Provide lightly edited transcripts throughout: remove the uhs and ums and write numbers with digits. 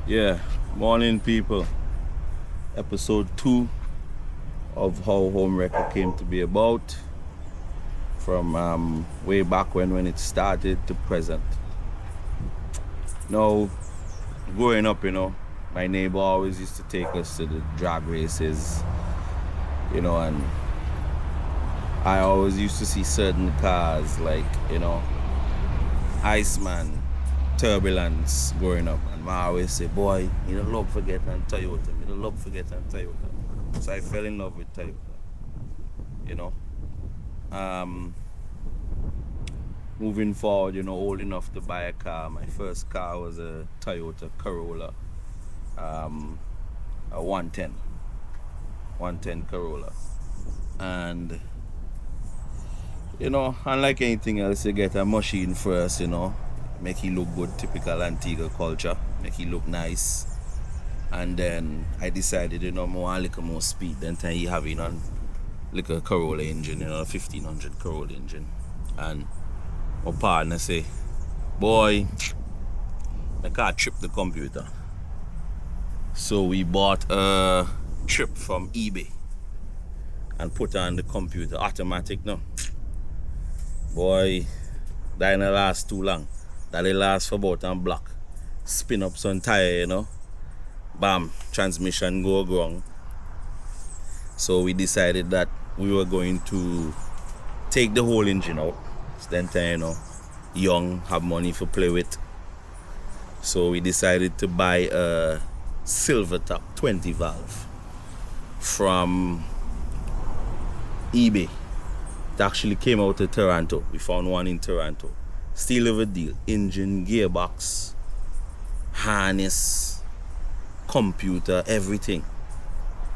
Yeah, morning people. Episode 2 of how home wrecker came to be about, from way back when it started to present. Now, growing up, my neighbor always used to take us to the drag races, and I always used to see certain cars like, Iceman, Turbulence growing up. And I always say, boy, you don't love forget and Toyota. You don't love forget and Toyota. So I fell in love with Toyota, you know. Um, Moving forward, old enough to buy a car. My first car was a Toyota Corolla, a 110 Corolla. And, unlike anything else, you get a machine first, make it look good, typical Antigua culture, make it look nice. And then I decided, I want a little more speed. Then you have a little Corolla engine, a 1500 Corolla engine. And my partner say, boy, I can't trip the computer. So we bought a trip from eBay and put on the computer, automatic now. Boy, that didn't last too long. That it last for about a block. Spin up some tire, Bam, transmission go wrong. So we decided that we were going to take the whole engine out. Then young, have money for play with. So we decided to buy a silver top 20 valve from eBay. It actually came out of Toronto. We found one in Toronto. Steal of a deal. Engine, gearbox, harness, computer, everything.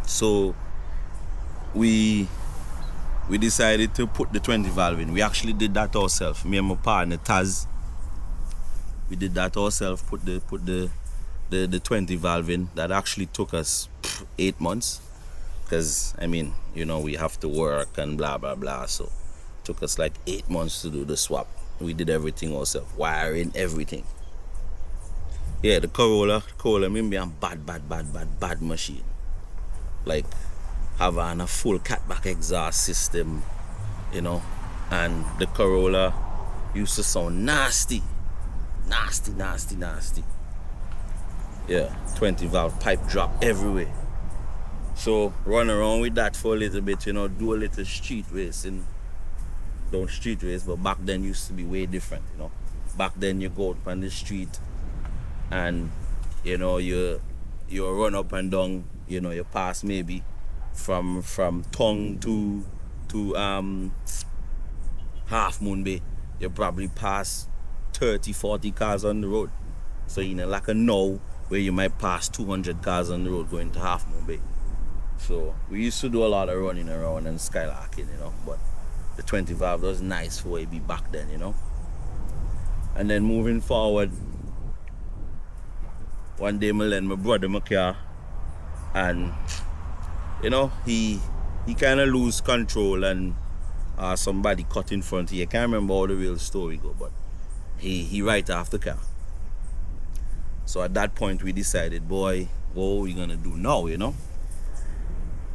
So we decided to put the 20 valve in. We actually did that ourselves. Me and my partner Taz, we did that ourselves. Put the 20 valve in. That actually took us 8 months, because we have to work and blah blah blah. So it took us like 8 months to do the swap. We did everything ourselves, wiring, everything. Yeah, the Corolla, maybe a bad machine. Like, having a full catback exhaust system, and the Corolla used to sound nasty. Yeah, 20 valve pipe drop everywhere. So run around with that for a little bit, do a little street racing. Don't street race, but back then used to be way different, Back then you go out on the street and, you run up and down, you pass maybe from Tongue to Half Moon Bay. You probably pass 30-40 cars on the road. So like a now where you might pass 200 cars on the road going to Half Moon Bay. So we used to do a lot of running around and skylarking, but the 20 valve was nice for it be back then, And then moving forward, one day I lend my brother my car, and he kind of lose control, and somebody cut in front of you. I can't remember how the real story go, but he right off the car. So at that point we decided, boy, what we gonna do now,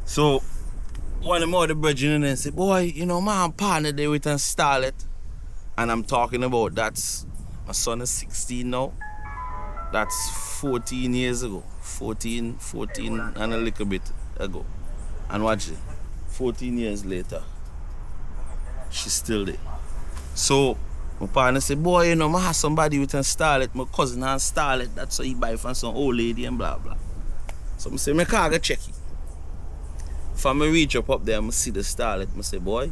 So one of my other brethren and said, boy, my partner there with install it. And I'm talking about, that's, my son is 16 now. That's 14 years ago. 14 and a little bit ago. And watch it, 14 years later, she's still there. So my partner said, boy, I have somebody who install it. My cousin install it. That's what he buy from some old lady and blah blah. So I say, I can't go check it. If I reach up there, I see the stall it. I say, boy,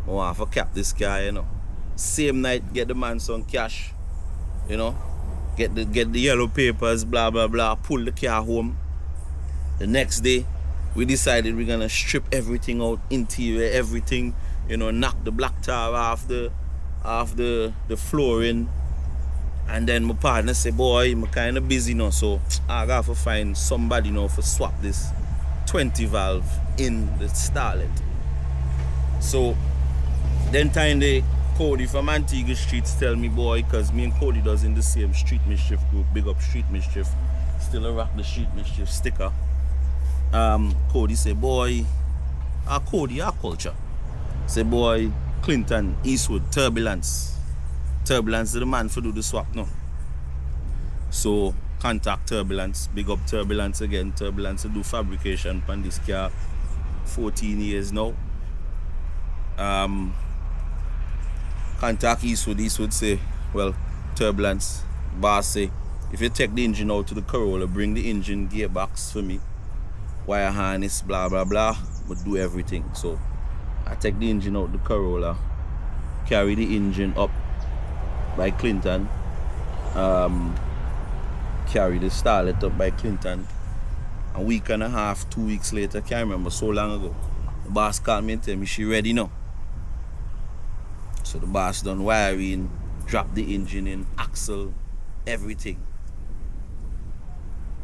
I want to cap this guy, Same night, get the man some cash, Get the yellow papers, blah blah blah, pull the car home. The next day, we decided we're gonna strip everything out, interior, everything, knock the black tar off the flooring. And then my partner said, boy, I'm kind of busy now, so I got to find somebody for swap this 20 valve in the Starlet. So then time they Cody from Antigua Streets tell me, boy, because me and Cody does in the same Street Mischief group, big up Street Mischief, still a rock the Street Mischief sticker. Cody say, boy, Cody, our culture. Say, boy, Clinton, Eastwood, Turbulence. Turbulence is the man for do the swap now. So, contact Turbulence, big up Turbulence again. Turbulence to do fabrication on this car, 14 years now. Contact Eastwood. Eastwood say, well, Turbulence, boss say, if you take the engine out to the Corolla, bring the engine gearbox for me, wire harness, blah blah blah, but do everything. So I take the engine out the Corolla, carry the engine up by Clinton, carry the Starlet up by Clinton. A week and a half, 2 weeks later, can't remember, so long ago, the boss called me and tell me she ready now. So the boss done wiring, drop the engine in, axle, everything.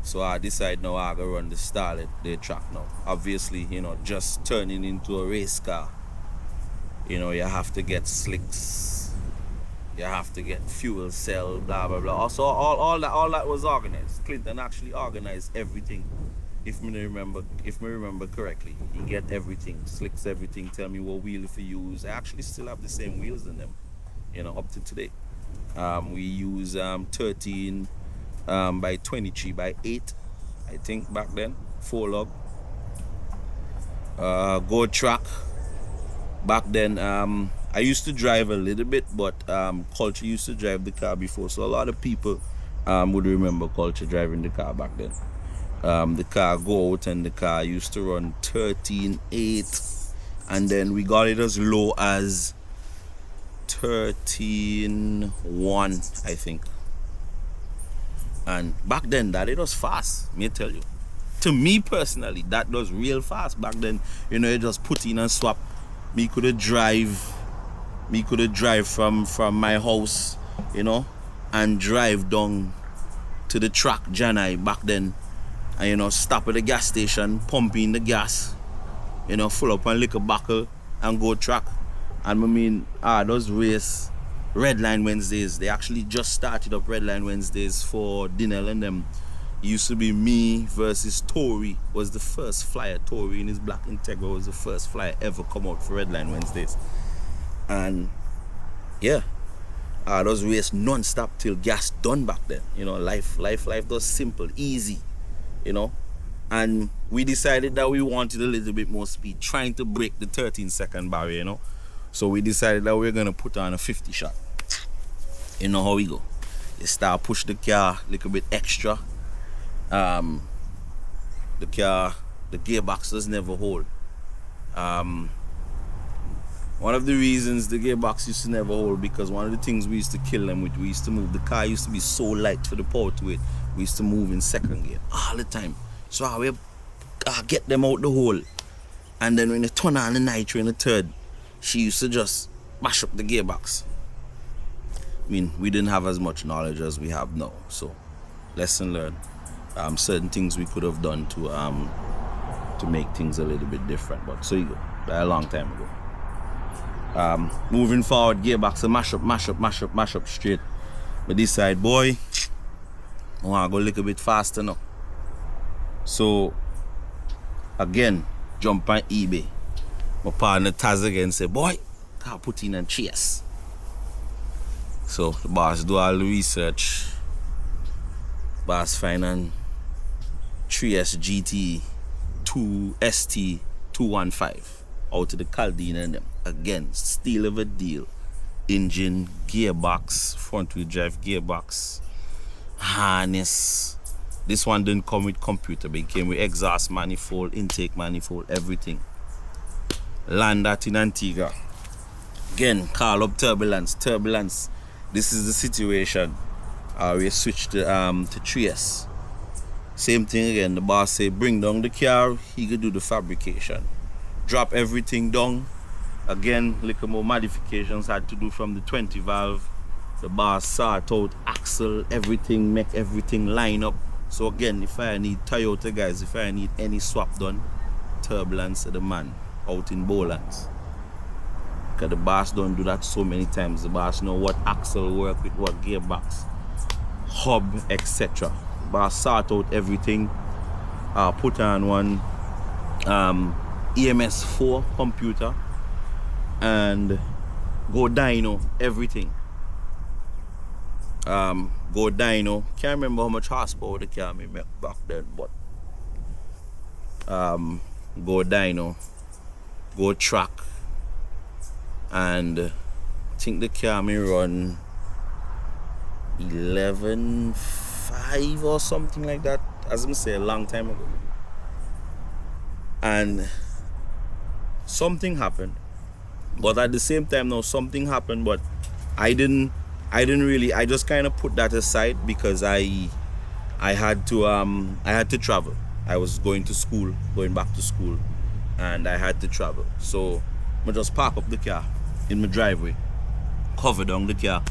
So I decide now I go run the Starlet, the track now. Obviously, you know, just turning into a race car, you know, you have to get slicks, you have to get fuel cell, blah blah blah. Also, all that was organized. Clinton actually organized everything. If me remember correctly, he get everything, slicks everything, tell me what wheel if you use. I actually still have the same wheels in them, you know, up to today. We use 13 by 23 by 8, I think back then, 4 lug. Go track. Back then, I used to drive a little bit, but Culture used to drive the car before, so a lot of people would remember Culture driving the car back then. The car go out and the car used to run 13.8, and then we got it as low as 13.1, I think. And back then that it was fast, me tell you. To me personally, that was real fast back then. You know, you just put in and swap. Me could have drive from my house, you know, and drive down to the track Janai back then. And, you know, stop at the gas station, pump in the gas, you know, full up and lick a buckle and go track. And I mean, those race Redline Wednesdays, they actually just started up Redline Wednesdays for Dinell and them. It used to be me versus Tory, was the first flyer. Tory in his black Integra was the first flyer ever come out for Redline Wednesdays. And yeah, those race non-stop till gas done back then. You know, life was simple, easy. You know, and we decided that we wanted a little bit more speed, trying to break the 13-second barrier, you know. So we decided that we're gonna put on a 50 shot. You know how we go. You start push the car a little bit extra. The gearbox does never hold. One of the reasons the gearbox used to never hold, because one of the things we used to kill them with, we used to move, the car used to be so light for the power to it, we used to move in second gear all the time. So I will get them out the hole, and then when you turn on the nitro in the third, she used to just mash up the gearbox. I mean, we didn't have as much knowledge as we have now, so lesson learned. Certain things we could have done to make things a little bit different, but so you go, a long time ago. Moving forward, gearbox, so mash up straight. But this side, boy, I want to go a little bit faster now. So again, jump on eBay. My partner Taz again say, boy, can't put in and chase. So the boss do all the research. Boss find an 3S GT 2 ST 215 out of the Caldina and them. Again, steal of a deal. Engine, gearbox, front wheel drive gearbox, harness. This one didn't come with computer, but it came with exhaust manifold, intake manifold, everything. Land that in Antigua. Again, call up Turbulence. Turbulence, this is the situation. We switched to 3S. Same thing again, the boss say bring down the car, he could do the fabrication. Drop everything down. Again, little more modifications had to do from the 20 valve. The boss sort out axle, everything, make everything line up. So again, if I need Toyota guys, if I need any swap done, Turbulence is the man out in Bowlands. Cause the boss don't do that so many times. The boss know what axle work with what gearbox, hub, etc. Boss sort out everything. Put on one EMS4 computer and go dyno everything. Go dyno. Can't remember how much horsepower the car me make back then, but go dyno, go track, and I think the car me run 11.5 or something like that, as I say, a long time ago. And something happened, but at the same time now something happened, but I didn't really, I just kind of put that aside because I had to travel. I was going back to school, and I had to travel. So I just park up the car in my driveway, cover down the car,